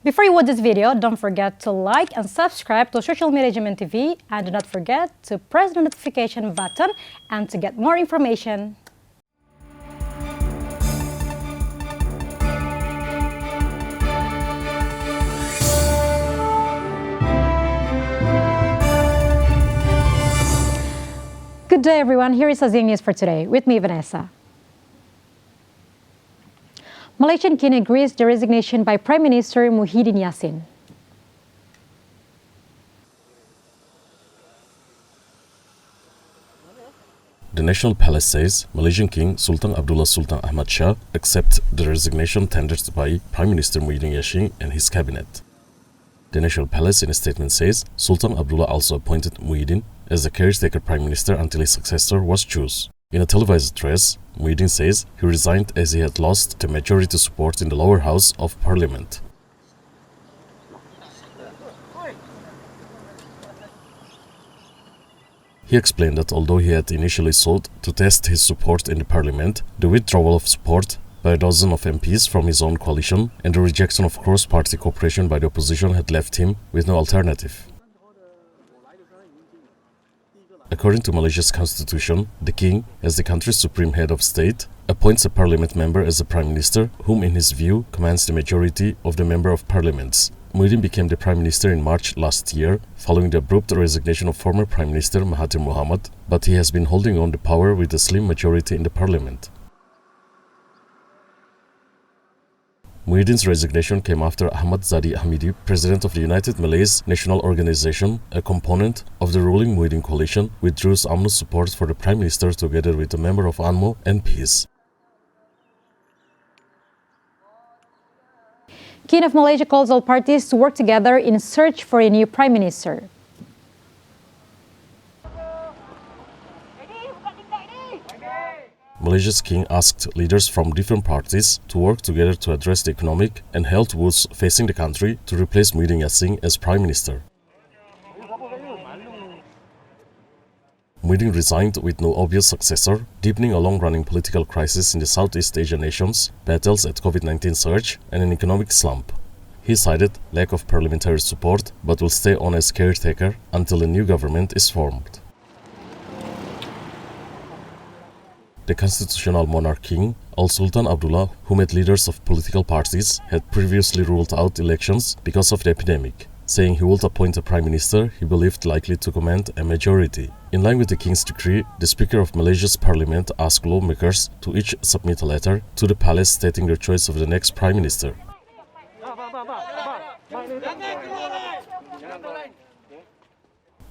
Before you watch this video, don't forget to like and subscribe to Social Management TV, and do not forget to press the notification button and to get more information. Good day, everyone. Here is Asean News for today. With me, Vanessa. Malaysian King agrees the resignation by Prime Minister Muhyiddin Yassin. The National Palace says Malaysian King Sultan Abdullah Sultan Ahmad Shah accepts the resignation tendered by Prime Minister Muhyiddin Yassin and his cabinet. The National Palace in a statement says Sultan Abdullah also appointed Muhyiddin as the caretaker Prime Minister until his successor was chosen. In a televised address, Muhyiddin says he resigned as he had lost the majority support in the lower house of parliament. He explained that although he had initially sought to test his support in the parliament, the withdrawal of support by a dozen of MPs from his own coalition and the rejection of cross-party cooperation by the opposition had left him with no alternative. According to Malaysia's constitution, the king, as the country's supreme head of state, appoints a parliament member as the prime minister, whom in his view commands the majority of the member of parliaments. Muhyiddin became the prime minister in March last year, following the abrupt resignation of former prime minister Mahathir Mohamad, but he has been holding on to power with a slim majority in the parliament. Muhyiddin's resignation came after Ahmad Zahid Hamidi, president of the United Malays National Organization, a component of the ruling Muhyiddin coalition, withdrew UMNO's support for the prime minister together with a member of UNMO and PEACE. King of Malaysia calls all parties to work together in search for a new prime minister. Malaysia's king asked leaders from different parties to work together to address the economic and health woes facing the country to replace Muhyiddin Yassin as prime minister. Muhyiddin resigned with no obvious successor, deepening a long-running political crisis in the Southeast Asian nations, battles at COVID-19 surge, and an economic slump. He cited lack of parliamentary support, but will stay on as caretaker until a new government is formed. The constitutional monarch king, Sultan Abdullah, who met leaders of political parties, had previously ruled out elections because of the epidemic, saying he would appoint a prime minister he believed likely to command a majority. In line with the king's decree, the Speaker of Malaysia's parliament asked lawmakers to each submit a letter to the palace stating their choice of the next prime minister.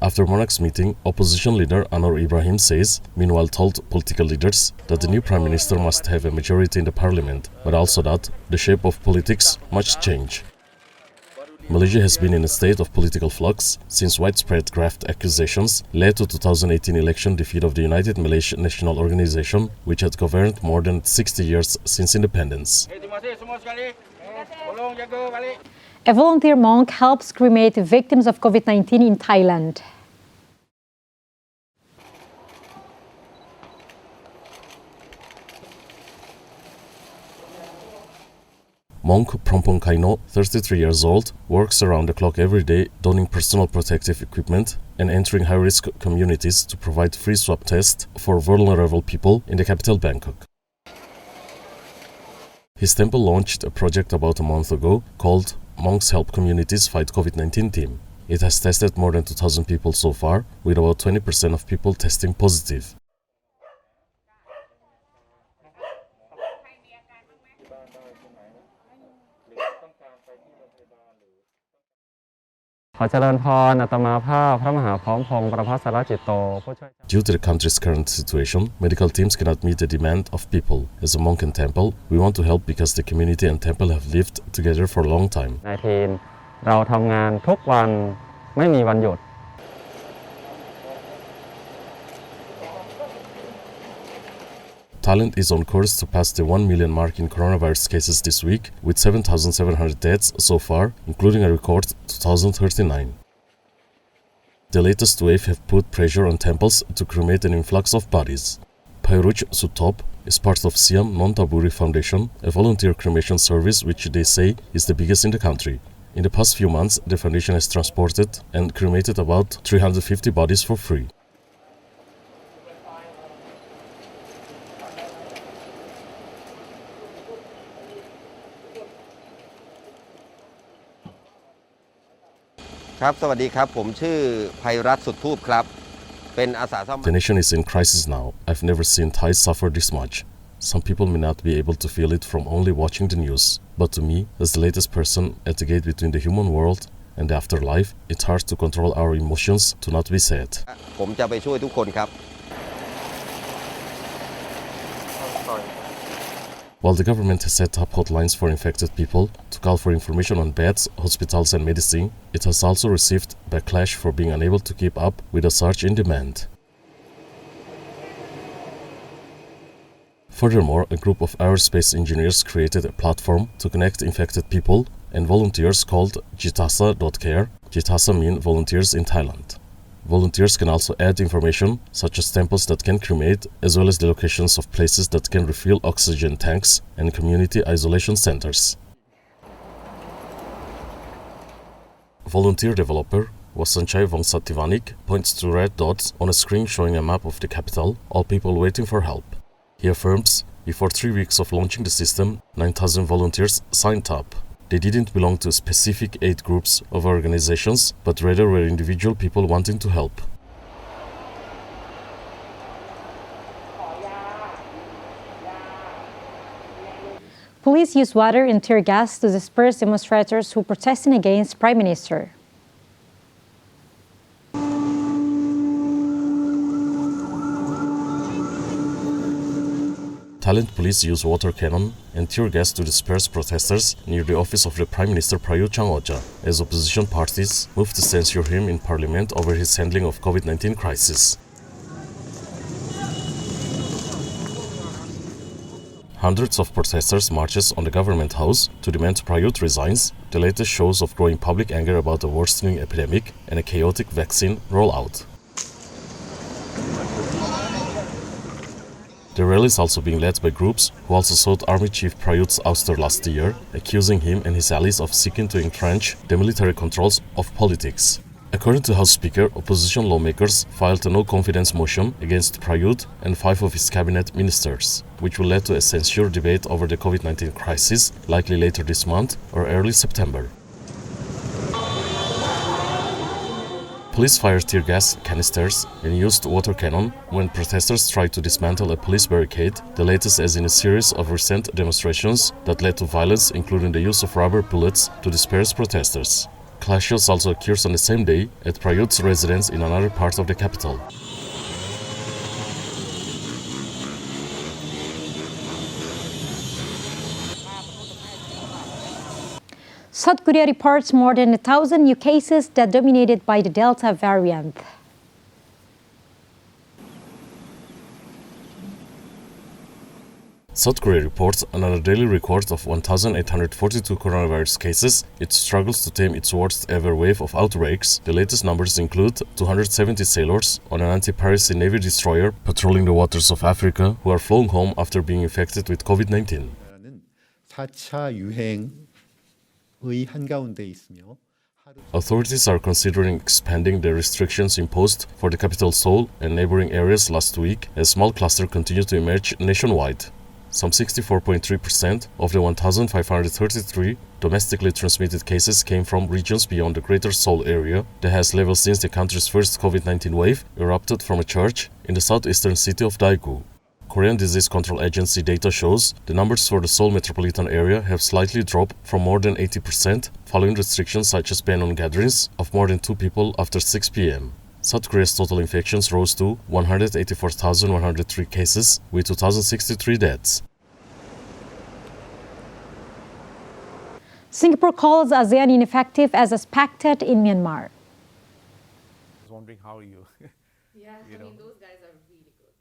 After monarch's meeting, opposition leader Anwar Ibrahim says, meanwhile told political leaders that the new prime minister must have a majority in the parliament, but also that the shape of politics must change. Malaysia has been in a state of political flux since widespread graft accusations led to 2018 election defeat of the United Malaysia National Organization, which had governed more than 60 years since independence. A volunteer monk helps cremate victims of COVID-19 in Thailand. Monk Prompong Kaino, 33 years old, works around the clock every day, donning personal protective equipment and entering high-risk communities to provide free swab tests for vulnerable people in the capital Bangkok. His temple launched a project about a month ago called Monks Help Communities Fight COVID-19 Team. It has tested more than 2,000 people so far, with about 20% of people testing positive. Due to the country's current situation, medical teams cannot meet the demand of people. As a monk and temple, we want to help because the community and temple have lived together for a long time. เราทำงานทุกวันไม่มีวันหยุด Thailand is on course to pass the 1 million mark in coronavirus cases this week, with 7,700 deaths so far, including a record 2,039. The latest wave have put pressure on temples to cremate an influx of bodies. Pairuch Sutop is part of Siam Non-Taburi Foundation, a volunteer cremation service which they say is the biggest in the country. In the past few months, the foundation has transported and cremated about 350 bodies for free. The nation is in crisis now. I've never seen Thais suffer this much. Some people may not be able to feel it from only watching the news, but to me, as the latest person at the gate between the human world and the afterlife, it's hard to control our emotions to not be sad. While the government has set up hotlines for infected people to call for information on beds, hospitals and medicine, it has also received backlash for being unable to keep up with a surge in demand. Furthermore, a group of aerospace engineers created a platform to connect infected people and volunteers called Jitasa.care. Jitasa means volunteers in Thailand. Volunteers can also add information such as temples that can cremate, as well as the locations of places that can refill oxygen tanks and community isolation centers. Volunteer developer Wasanchai Vongsativanik points to red dots on a screen showing a map of the capital, all people waiting for help. He affirms, before 3 weeks of launching the system, 9,000 volunteers signed up. They didn't belong to specific aid groups of organizations, but rather were individual people wanting to help. Police used water and tear gas to disperse demonstrators who protesting against Prime Minister. Thailand police used water cannon and tear gas to disperse protesters near the office of the Prime Minister Prayut Chan-o-cha, as opposition parties moved to censure him in parliament over his handling of COVID-19 crisis. Hundreds of protesters marches on the government house to demand Prayut resigns, the latest shows of growing public anger about a worsening epidemic and a chaotic vaccine rollout. The rally is also being led by groups who also sought Army Chief Prayut's ouster last year, accusing him and his allies of seeking to entrench the military controls of politics. According to House Speaker, opposition lawmakers filed a no-confidence motion against Prayut and 5 of his cabinet ministers, which will lead to a censure debate over the COVID-19 crisis, likely later this month or early September. Police fired tear gas canisters and used water cannon when protesters tried to dismantle a police barricade, the latest as in a series of recent demonstrations that led to violence, including the use of rubber bullets to disperse protesters. Clashes also occurred on the same day at Prayut's residence in another part of the capital. South Korea reports more than 1,000 new cases that dominated by the Delta variant. South Korea reports another daily record of 1,842 coronavirus cases. It struggles to tame its worst ever wave of outbreaks. The latest numbers include 270 sailors on an anti-piracy Navy destroyer patrolling the waters of Africa who are flown home after being infected with COVID-19. 4차 유행의 한가운데 있으며 Authorities are considering expanding the restrictions imposed for the capital Seoul and neighboring areas last week as small clusters continue to emerge nationwide. Some 64.3% of the 1,533 domestically transmitted cases came from regions beyond the Greater Seoul area, the highest level since the country's first COVID-19 wave erupted from a church in the southeastern city of Daegu. Korean Disease Control Agency data shows the numbers for the Seoul metropolitan area have slightly dropped from more than 80% following restrictions such as ban on gatherings of more than 2 people after 6 p.m. South Korea's total infections rose to 184,103 cases with 2,063 deaths. Singapore calls ASEAN ineffective as expected in Myanmar. I was wondering how you. Those guys are really good.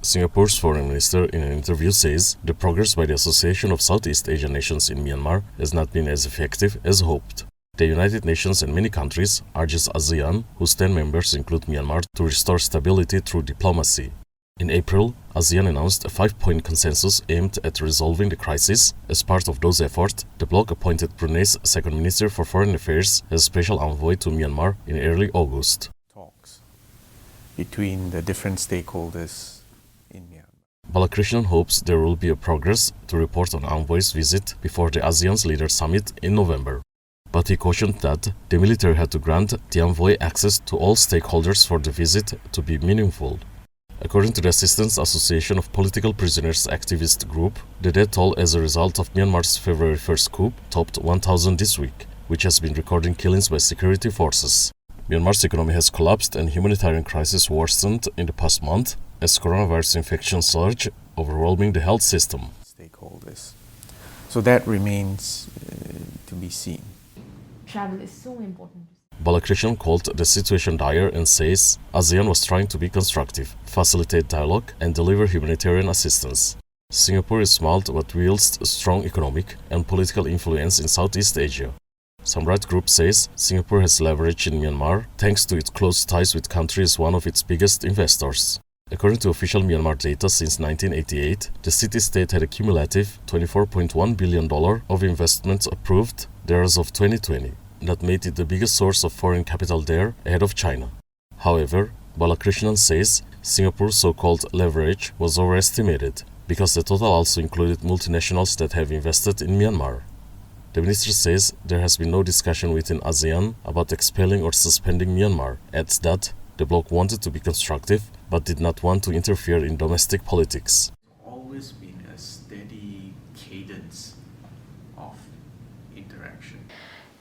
Singapore's foreign minister in an interview says the progress by the Association of Southeast Asian Nations in Myanmar has not been as effective as hoped. The United Nations and many countries urges ASEAN, whose 10 members include Myanmar, to restore stability through diplomacy. In April, Asean announced a 5-point consensus aimed at resolving the crisis. As part of those efforts, the bloc appointed Brunei's second Minister for Foreign Affairs as special envoy to Myanmar in early August. Talks between the different stakeholders in Myanmar. Balakrishnan hopes there will be a progress to report on envoy's visit before the ASEAN's Leaders Summit in November. But he cautioned that the military had to grant the envoy access to all stakeholders for the visit to be meaningful. According to the Assistance Association of Political Prisoners activist group, the death toll as a result of Myanmar's February 1st coup topped 1,000 this week, which has been recording killings by security forces. Myanmar's economy has collapsed and humanitarian crisis worsened in the past month as coronavirus infections surge, overwhelming the health system. Stakeholders. So that remains to be seen. Travel is so important. Balakrishnan called the situation dire and says ASEAN was trying to be constructive, facilitate dialogue and deliver humanitarian assistance. Singapore is small but wields strong economic and political influence in Southeast Asia. Some right group says Singapore has leverage in Myanmar thanks to its close ties with country as one of its biggest investors. According to official Myanmar data since 1988, the city-state had a cumulative $24.1 billion of investments approved there as of 2020. That made it the biggest source of foreign capital there ahead of China. However, Balakrishnan says Singapore's so-called leverage was overestimated because the total also included multinationals that have invested in Myanmar. The minister says there has been no discussion within ASEAN about expelling or suspending Myanmar, adds that the bloc wanted to be constructive but did not want to interfere in domestic politics. Always been a steady cadence of interaction.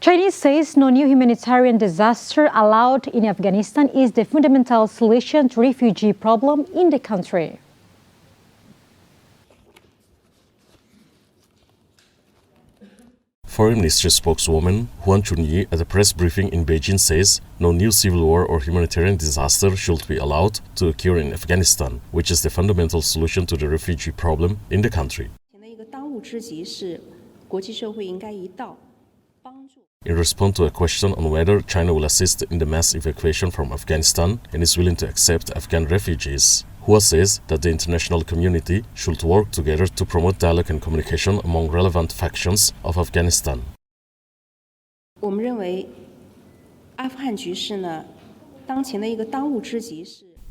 Chinese says no new humanitarian disaster allowed in Afghanistan is the fundamental solution to refugee problem in the country. Foreign Ministry spokeswoman Huan Chunyi at a press briefing in Beijing says no new civil war or humanitarian disaster should be allowed to occur in Afghanistan, which is the fundamental solution to the refugee problem in the country. In response to a question on whether China will assist in the mass evacuation from Afghanistan and is willing to accept Afghan refugees, Hua says that the international community should work together to promote dialogue and communication among relevant factions of Afghanistan. We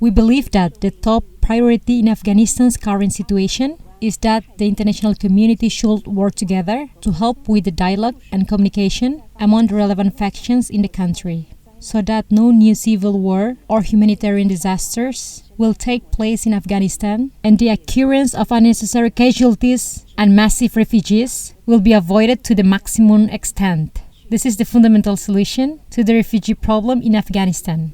believe that the top priority in Afghanistan's current situation is that the international community should work together to help with the dialogue and communication among the relevant factions in the country, so that no new civil war or humanitarian disasters will take place in Afghanistan and the occurrence of unnecessary casualties and massive refugees will be avoided to the maximum extent. This is the fundamental solution to the refugee problem in Afghanistan.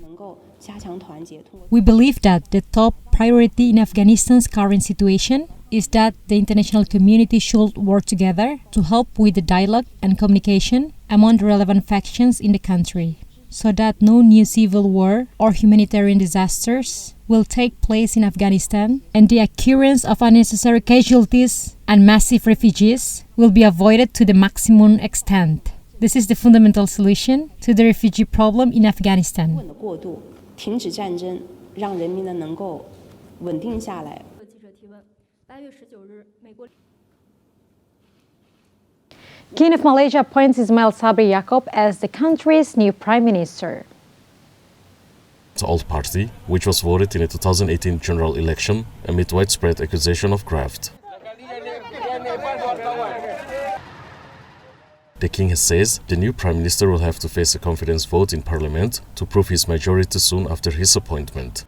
We believe that the top priority in Afghanistan's current situation is that the international community should work together to help with the dialogue and communication among the relevant factions in the country, so that no new civil war or humanitarian disasters will take place in Afghanistan and the occurrence of unnecessary casualties and massive refugees will be avoided to the maximum extent. This is the fundamental solution to the refugee problem in Afghanistan. King of Malaysia appoints Ismail Sabri Yaakob as the country's new prime minister. The old party, which was voted in the 2018 general election amid widespread accusation of graft. The king says the new prime minister will have to face a confidence vote in parliament to prove his majority soon after his appointment.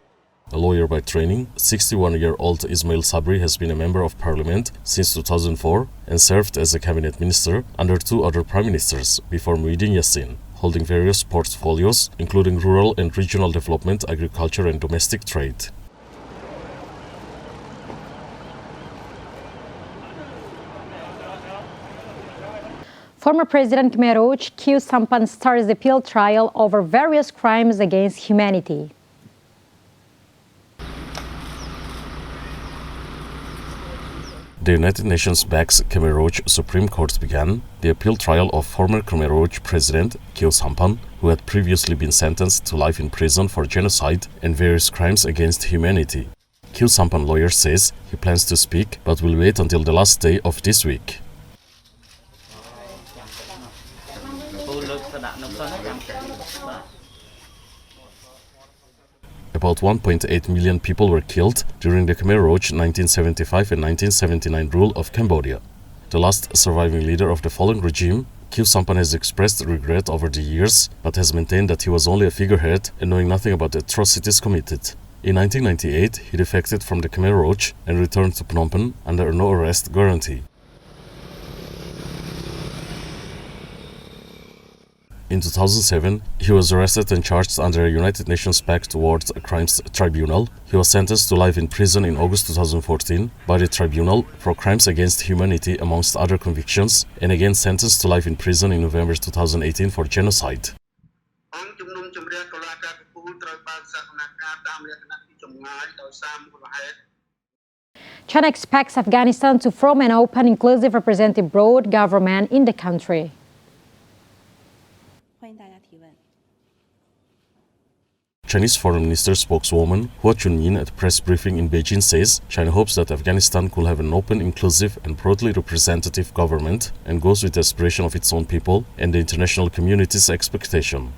A lawyer by training, 61-year-old Ismail Sabri has been a member of parliament since 2004 and served as a cabinet minister under two other prime ministers before Muhyiddin Yassin, holding various portfolios including rural and regional development, agriculture and domestic trade. Former President Khmer Rouge Khieu Samphan starts the appeal trial over various crimes against humanity. The United Nations backs Khmer Rouge Supreme Court began the appeal trial of former Khmer Rouge President Khieu Samphan, who had previously been sentenced to life in prison for genocide and various crimes against humanity. Kyu Sampan lawyer says he plans to speak but will wait until the last day of this week. About 1.8 million people were killed during the Khmer Rouge 1975 and 1979 rule of Cambodia. The last surviving leader of the fallen regime, Kyu Sampan, has expressed regret over the years but has maintained that he was only a figurehead and knowing nothing about the atrocities committed. In 1998, he defected from the Khmer Rouge and returned to Phnom Penh under a no-arrest guarantee. In 2007, he was arrested and charged under a United Nations Pact Towards a Crimes Tribunal. He was sentenced to life in prison in August 2014 by the tribunal for crimes against humanity amongst other convictions, and again sentenced to life in prison in November 2018 for genocide. China expects Afghanistan to form an open, inclusive, representative, broad government in the country. Chinese Foreign Minister spokeswoman Hua Chunying at a press briefing in Beijing says China hopes that Afghanistan could have an open, inclusive and broadly representative government and goes with the aspiration of its own people and the international community's expectation.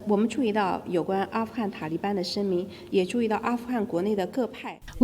We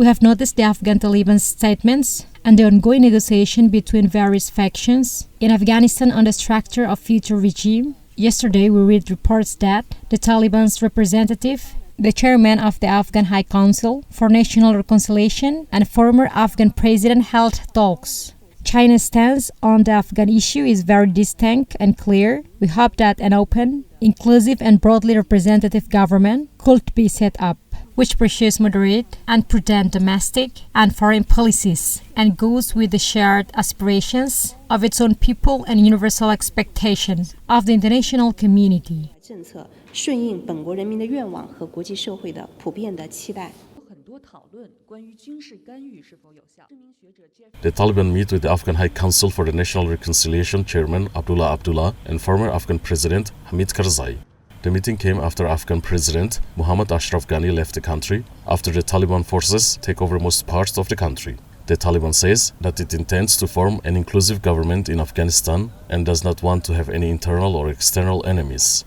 have noticed the Afghan Taliban statements and the ongoing negotiation between various factions in Afghanistan on the structure of future regime. Yesterday, we read reports that the Taliban's representative, the chairman of the Afghan High Council for National Reconciliation, and former Afghan president held talks. China's stance on the Afghan issue is very distinct and clear. We hope that an open, inclusive and broadly representative government could be set up, which pursues moderate and prudent domestic and foreign policies and goes with the shared aspirations of its own people and universal expectations of the international community. The Taliban meet with the Afghan High Council for the National Reconciliation chairman Abdullah Abdullah and former Afghan President Hamid Karzai. The meeting came after Afghan President Muhammad Ashraf Ghani left the country after the Taliban forces take over most parts of the country. The Taliban says that it intends to form an inclusive government in Afghanistan and does not want to have any internal or external enemies.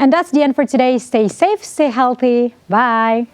And that's the end for today. Stay safe, stay healthy. Bye.